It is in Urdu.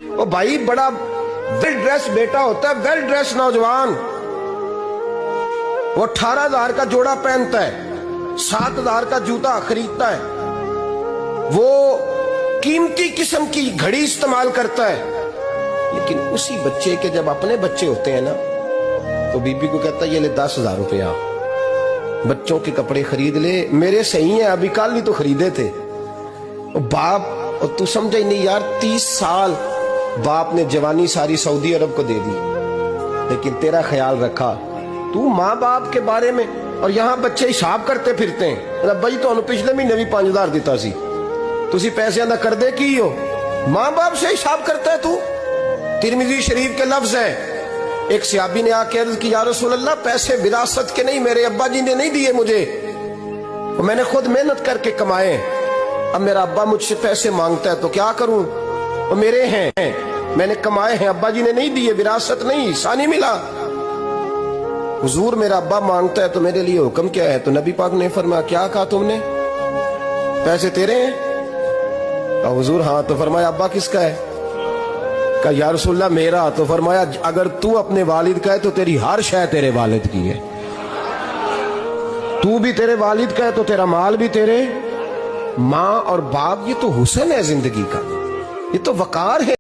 وہ بھائی بڑا ویل ڈریس بیٹا ہوتا ہے، ویل ڈریس نوجوان، وہ 18,000 کا جوڑا پہنتا ہے، 7,000 کا جوتا خریدتا ہے، وہ قیمتی قسم کی گھڑی استعمال کرتا ہے، لیکن اسی بچے کے جب اپنے بچے ہوتے ہیں نا تو بی بی کو کہتا ہے یہ لے 10,000 روپیہ بچوں کے کپڑے خرید لے، میرے صحیح ہیں ابھی کل ہی تو خریدے تھے۔ باپ اور تو سمجھا ہی نہیں یار، 30 سال باپ نے جوانی ساری سعودی عرب کو دے دی، لیکن تیرا خیال رکھا تو ماں باپ کے بارے میں، اور یہاں بچے حساب کرتے پھرتے ہیں بھائی تو پچھلے مہینے بھی 5,000 دیتا سی، تسی پیسے نہ کر دے کی ہو، ماں باپ سے حساب کرتا ہے تو۔ ترمذی شریف کے لفظ ہیں، ایک صحابی نے آ کے عرض کی یا رسول اللہ پیسے وراثت کے نہیں، میرے ابا جی نے نہیں دیے مجھے، میں نے خود محنت کر کے کمائے، اب میرا ابا مجھ سے پیسے مانگتا ہے تو کیا کروں، وہ میرے ہیں، میں نے کمائے ہیں، ابا جی نے نہیں دیے، وراثت نہیں، حصہ نہیں ملا۔ حضور میرا ابا مانگتا ہے تو میرے لیے حکم کیا ہے؟ تو نبی پاک نے فرمایا کیا کہا تم نے؟ پیسے تیرے ہیں؟ کہا حضور ہاں۔ تو فرمایا ابا کس کا ہے؟ کہا یا رسول اللہ میرا۔ تو فرمایا اگر تو اپنے والد کا ہے تو تیری ہر شے تیرے والد کی ہے، تو بھی تیرے والد کا ہے تو تیرا مال بھی تیرے۔ ماں اور باپ یہ تو حسن ہے زندگی کا، یہ تو وقار ہے۔